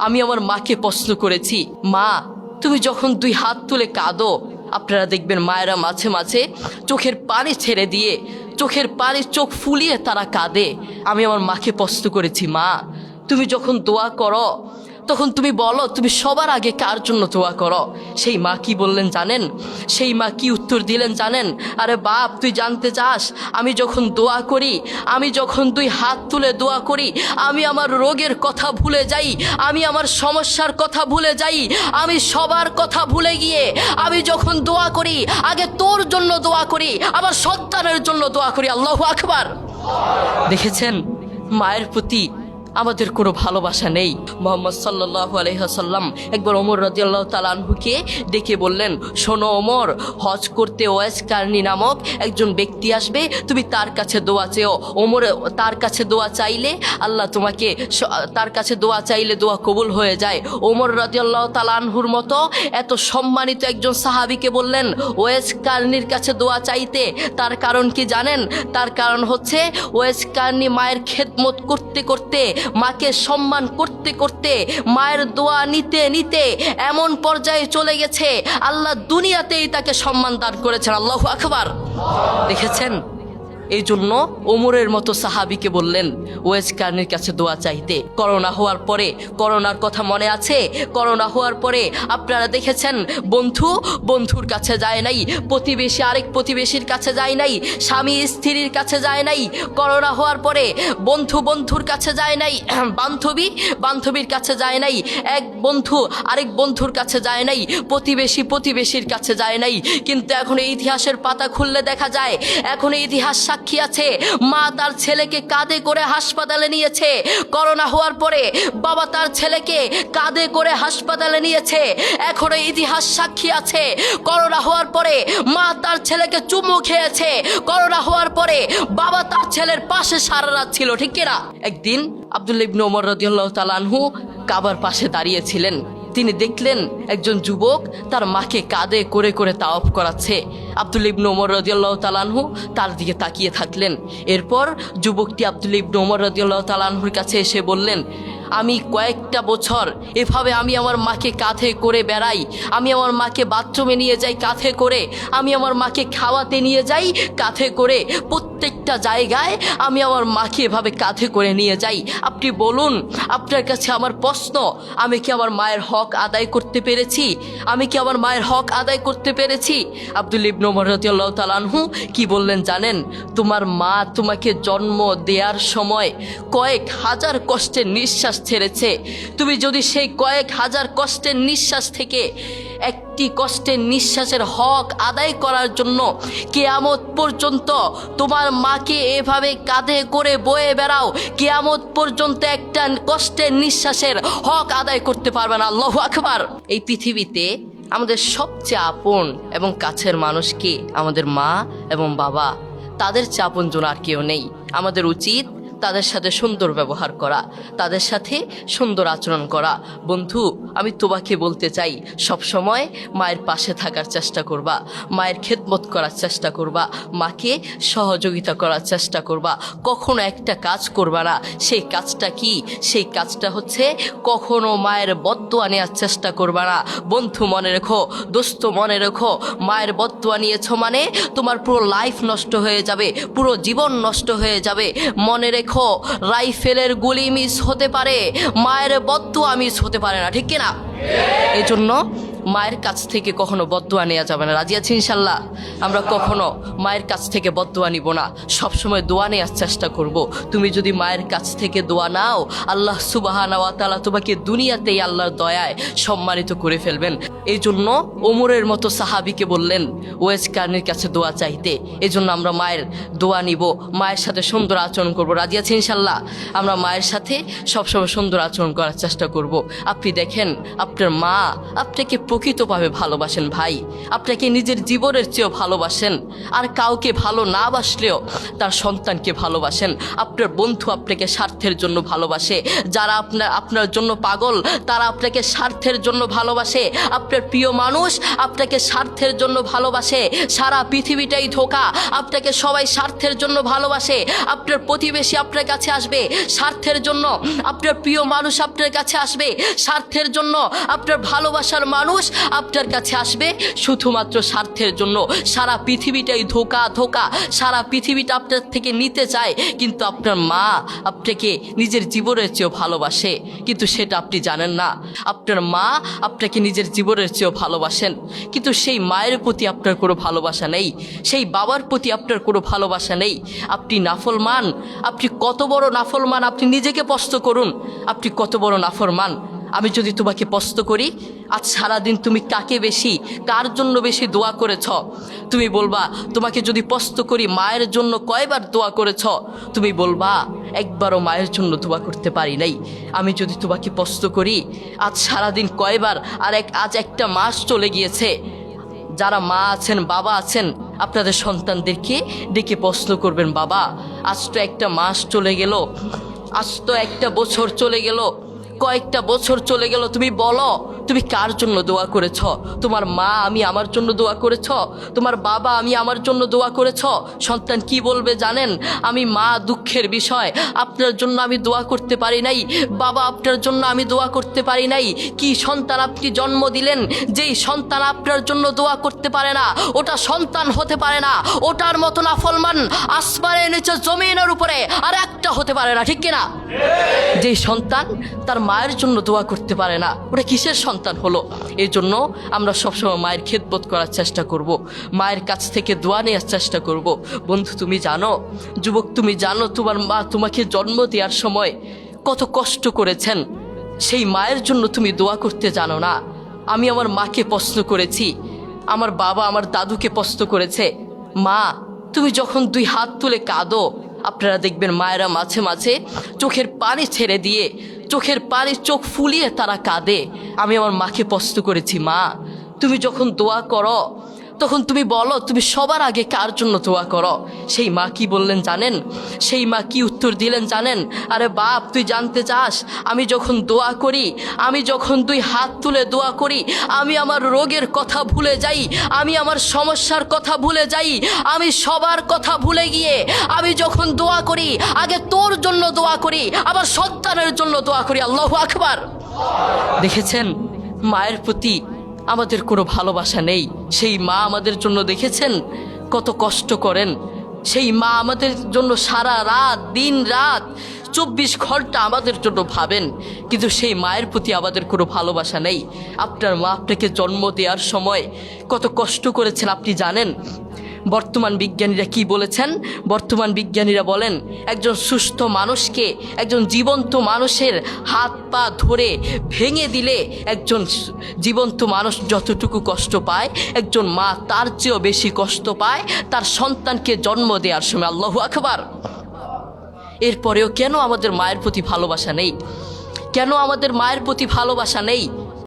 আমি আমার মাকে প্রশ্ন করেছি, মা তুমি যখন দুই হাত তুলে কাঁদো, আপনারা দেখবেন মায়েরা মাঝে মাঝে চোখের পানি ছেড়ে দিয়ে চোখের পানি চোখ ফুলিয়ে তারা কাঁদে। আমি আমার মাকে প্রশ্ন করেছি, মা তুমি যখন দোয়া করো তখন তুমি বলো তুমি সবার আগে কার জন্য দোয়া করো? সেই মা কি বললেন জানেন? সেই মা কি উত্তর দিলেন জানেন? আরে বাপ, তুই জানতে চাস আমি যখন দোয়া করি, আমি যখন দুই হাত তুলে দোয়া করি, আমি আমার রোগের কথা ভুলে যাই, আমি আমার সমস্যার কথা ভুলে যাই, আমি সবার কথা ভুলে গিয়ে আমি যখন দোয়া করি আগে তোর জন্য দোয়া করি, আমার সন্তানের জন্য দোয়া করি। আল্লাহু আকবার। দেখেছেন মায়ের প্রতি আমাদের কোনো ভালোবাসা নেই। মুহাম্মদ সাল্লাল্লাহু আলাইহি ওয়াসাল্লাম একবার ওমর রাদিয়াল্লাহু তাআলা আনহুকে ডেকে বললেন, শোনো ওমর, হজ করতে ওয়াইস কারনী নামক একজন ব্যক্তি আসবে, তুমি তার কাছে দোয়া চেও। ওমর তার কাছে দোয়া চাইলে আল্লাহ তোমাকে, তার কাছে দোয়া চাইলে দোয়া কবুল হয়ে যায়। ওমর রাদিয়াল্লাহু তাআলা আনহুর মতো এত সম্মানিত একজন সাহাবীকে বললেন ওয়াইস কারনীর কাছে দোয়া চাইতে। তার কারণ কি জানেন? তার কারণ হচ্ছে ওয়াইস কারনী মায়ের খেদমত করতে করতে, মাকে সম্মান করতে করতে, মায়ের দোয়া নিতে নিতে এমন পর্যায়ে চলে গেছে আল্লাহ দুনিয়াতেই তাকে সম্মান দান করেছেন। আল্লাহু আকবার। দেখেছেন, এই জন্য ওমরের মতো সাহাবীকে বললেন ওয়াইস কারনীর কাছে দোয়া চাইতে। করোনা হওয়ার পরে, করোনার কথা মনে আছে? করোনা হওয়ার পরে আপনারা দেখেছেন বন্ধুর কাছে যায় নাই, প্রতিবেশী আরেক প্রতিবেশীর কাছে যায় নাই, স্বামী স্ত্রীর কাছে যায় নাই। করোনা হওয়ার পরে বন্ধুর কাছে যায় নাই, বান্ধবীর কাছে যায় নাই, এক বন্ধু আরেক বন্ধুর কাছে যায় নাই, প্রতিবেশীর কাছে যায় নাই। কিন্তু এখন এই ইতিহাসের পাতা খুললে দেখা যায়, এখন এই ইতিহাস সাক্ষী আছে, মা তার ছেলেকে কাঁধে করে হাসপাতালে নিয়েছে। করোনা হওয়ার পরে বাবা তার ছেলেকে কাঁধে করে হাসপাতালে নিয়েছে। এখনো ইতিহাস সাক্ষী আছে, করোনা হওয়ার পরে মা তার ছেলেকে চুমু খেয়েছে। করোনা হওয়ার পরে বাবা তার ছেলের পাশে সারা রাত ছিল, ঠিক কিনা? একদিন আব্দুল্লাহ ইবনে ওমর রাদিয়াল্লাহু তাআলা আনহু কাবার পাশে দাঁড়িয়েছিলেন। তিনি দেখলেন একজন যুবক তার মাকে কাঁধে করে করে তাওয়াফ করাচ্ছে। আব্দুল্লাহ ইবনে ওমর রাদিয়াল্লাহু তাআলা আনহু তার দিকে তাকিয়ে থাকলেন। এরপর যুবকটি আব্দুল্লাহ ইবনে ওমর রাদিয়াল্লাহু তাআলা আনহুর কাছে এসে বললেন, আমি কয়েকটা বছর এভাবে আমি আমার মাকে কাঁধে করে বেড়াই, আমি আমার মাকে বাথরুমে নিয়ে যাই কাঁধে করে, আমি আমার মাকে খাওয়াতে নিয়ে যাই কাঁধে করে, প্রত্যেকটা জায়গায় আমি আমার মাকে এভাবে কাঁধে করে নিয়ে যাই। আপনি বলুন, আপনার কাছে আমার প্রশ্ন, আমি কি আমার মায়ের হক আদায় করতে পেরেছি? আমি কি আমার মায়ের হক আদায় করতে পেরেছি? আব্দুল্লাহ ইবনে ওমর রাদিয়াল্লাহু তাআলা আনহু কি বললেন জানেন? তোমার মা তোমাকে জন্ম দেওয়ার সময় কয়েক হাজার কষ্টের নিঃশ্বাস ছেড়েছে। তুমি যদি সেই কয়েক হাজার কষ্টের নিঃশ্বাস থেকে একটি কষ্টের নিঃশ্বাসের হক আদায় করার জন্য কিয়ামত পর্যন্ত তোমার মাকে এভাবে কাঁধে করে বয়ে বেড়াও, কিয়ামত পর্যন্ত একটা কষ্টের নিঃশ্বাসের হক আদায় করতে পারবে না। আল্লাহু আকবার। এই পৃথিবীতে আমাদের সবচেয়ে আপন এবং কাছের মানুষ কি? আমাদের মা এবং বাবা। তাদের চেয়ে আপনজন আর কেউ নেই। আমাদের উচিত তাদের সাথে সুন্দর ব্যবহার করা, তাদের সাথে সুন্দর আচরণ করা। বন্ধু, আমি তোমাকে বলতে চাই, সব সময় মায়ের পাশে থাকার চেষ্টা করবা, মায়ের খেদমত করার চেষ্টা করবা, মাকে সহযোগিতা করার চেষ্টা করবা। কখনো একটা কাজ করবা না। সেই কাজটা কি? সেই কাজটা হচ্ছে কখনো মায়ের বদদোয়া নেওয়ার চেষ্টা করবা না। বন্ধু মনে রেখো, দোস্ত মনে রেখো, মায়ের বদদোয়া নিয়েছো মানে তোমার পুরো লাইফ নষ্ট হয়ে যাবে, পুরো জীবন নষ্ট হয়ে যাবে। মনে রেখো, রাইফেলের গুলি মিস হতে পারে, মায়ের বদদোয়া মিস হতে পারে না, ঠিক কিনা? এই জন্য মায়ের কাছ থেকে কখনো বদদোয়া নেওয়া যাবে না। রাজি আছি ইনশাল্লাহ? আমরা কখনো মায়ের কাছ থেকে বদদোয়া নিব না, সবসময় দোয়া নেওয়ার চেষ্টা করব। তুমি যদি মায়ের কাছ থেকে দোয়া নাও, আল্লাহ সুবহানাহু ওয়া তাআলা তোমাকে দুনিয়াতেই আল্লাহর দয়ায় সম্মানিত করে ফেলবেন। এই জন্য ওমরের মতো সাহাবীকে বললেন ওয়াইস কারনীর কাছে দোয়া চাইতে। এই জন্য আমরা মায়ের দোয়া নিব, মায়ের সাথে সুন্দর আচরণ করব। রাজি আছি ইনশাল্লাহ? আমরা মায়ের সাথে সবসময় সুন্দর আচরণ করার চেষ্টা করব। আপনি দেখেন আপনার মা আপনাকে প্রকৃতভাবে ভালোবাসেন ভাই, আপনাকে নিজের জীবনের চেয়েও ভালোবাসেন। আর কাউকে ভালো না বাসলেও তার সন্তানকে ভালোবাসেন। আপনার বন্ধু আপনাকে স্বার্থের জন্য ভালোবাসে, যারা আপনার জন্য পাগল তারা আপনাকে স্বার্থের জন্য ভালোবাসে। আপনার প্রিয় মানুষ আপনাকে স্বার্থের জন্য ভালোবাসে। সারা পৃথিবীটাই ধোঁকা, আপনাকে সবাই স্বার্থের জন্য ভালোবাসে। আপনার প্রতিবেশী আপনার কাছে আসবে স্বার্থের জন্য, আপনার প্রিয় মানুষ আপনার কাছে আসবে স্বার্থের জন্য, আপনার ভালোবাসার মানুষ আপনার কাছে আসবে শুধুমাত্র স্বার্থের জন্য। সারা পৃথিবীটাই ধোঁকা ধোঁকা, সারা পৃথিবীটা আপনার থেকে নিতে চায়, কিন্তু আপনার মা আপনাকে নিজের জীবনের চেয়েও ভালোবাসে, কিন্তু সেটা আপনি জানেন না। আপনার মা আপনাকে নিজের জীবনের চেয়েও ভালোবাসেন, কিন্তু সেই মায়ের প্রতি আপনার কোনো ভালোবাসা নেই, সেই বাবার প্রতি আপনার কোনো ভালোবাসা নেই। আপনি নাফরমান, আপনি কত বড় নাফরমান আপনি নিজেকে প্রশ্ন করুন, আপনি কত বড় নাফরমান। আমি যদি তোমাকে প্রশ্ন করি, আজ সারাদিন তুমি কাকে বেশি, কার জন্য বেশি দোয়া করেছ? তুমি বলবা। তোমাকে যদি প্রশ্ন করি মায়ের জন্য কয়বার দোয়া করেছ? তুমি বলবা একবারও মায়ের জন্য দোয়া করতে পারি নাই। আমি যদি তোমাকে প্রশ্ন করি আজ সারাদিন কয়বার, আজ একটা মাস চলে গিয়েছে, যারা মা আছেন বাবা আছেন আপনাদের সন্তানদেরকে ডেকে প্রশ্ন করবেন, বাবা আজ তো একটা মাস চলে গেল, আজ তো একটা বছর চলে গেল, কয়েকটা বছর চলে গেল, তুমি বলো তুমি কার জন্য দোয়া করেছ? তোমার মা আমি আমার জন্য দোয়া করেছ? তোমার বাবা আমি আমার জন্য দোয়া করেছ? সন্তান কি বলবে জানেন? আমি মা দুঃখের বিষয়, আপনার জন্য আমি দোয়া করতে পারি নাই, বাবা আপনার জন্য আমি দোয়া করতে পারি নাই। কি সন্তান আপনি জন্ম দিলেন, যেই সন্তান আপনার জন্য দোয়া করতে পারে না ওটা সন্তান হতে পারে না। ওটার মতো নাফরমান আসমানের নিচে জমিনের উপরে আর একটা হতে পারে না, ঠিক কিনা? যেই সন্তান তার মায়ের জন্য দোয়া করতে পারে না ওটা কিসের সন্তান হলো? এই জন্য আমরা সবসময় মায়ের খেদমত করার চেষ্টা করব, মায়ের কাছ থেকে দোয়া নেওয়ার চেষ্টা করব। বন্ধু তুমি জানো, যুবক তুমি জানো, তোমার মা তোমাকে জন্ম দেওয়ার সময় কত কষ্ট করেছেন, সেই মায়ের জন্য তুমি দোয়া করতে জানো না। আমি আমার মাকে প্রশ্ন করেছি, আমার বাবা আমার দাদুকে প্রশ্ন করেছে, মা তুমি যখন দুই হাত তুলে কাঁদো, আপনারা দেখবেন মায়েরা মাঝে মাঝে চোখের পানি ছেড়ে দিয়ে চোখের পানি চোখ ফুলিয়ে তারা কাঁদে। আমি আমার মাকে প্রশ্ন করেছি, মা তুমি যখন দোয়া করো তখন তুমি বলো তুমি সবার আগে কার জন্য দোয়া করো? সেই মা কি বললেন জানেন? সেই মা কি উত্তর দিলেন জানেন? আরে বাপ তুই জানতে চাস, আমি যখন দোয়া করি, আমি যখন দুই হাত তুলে দোয়া করি, আমি আমার রোগের কথা ভুলে যাই, আমি আমার সমস্যার কথা ভুলে যাই, আমি সবার কথা ভুলে গিয়ে আমি যখন দোয়া করি আগে তোর জন্য দোয়া করি, আবার সন্তানের জন্য দোয়া করি। আল্লাহু আকবার। দেখেছেন মায়ের প্রতি আমাদের কোনো ভালোবাসা নেই। সেই মা আমাদের জন্য দেখেছেন কত কষ্ট করেন, সেই মা আমাদের জন্য সারা রাত দিন রাত 24 ঘন্টা আমাদের জন্য ভাবেন, কিন্তু সেই মায়ের প্রতি আমাদের কোনো ভালোবাসা নেই। আপনার মা আপনাকে জন্ম দেওয়ার সময় কত কষ্ট করেছেন আপনি জানেন? বর্তমান বিজ্ঞানীরা কি বলেছেন? বর্তমান বিজ্ঞানীরা বলেন একজন সুস্থ মানুষকে, একজন জীবন্ত মানুষের হাত পা ধরে ভেঙে দিলে একজন জীবন্ত মানুষ যতটুকু কষ্ট পায়, একজন মা তার চেয়েও বেশি কষ্ট পায় তার সন্তানকে জন্ম দেওয়ার সময়। আল্লাহু আকবার। এরপরেও কেন আমাদের মায়ের প্রতি ভালোবাসা নেই? কেন আমাদের মায়ের প্রতি ভালোবাসা নেই?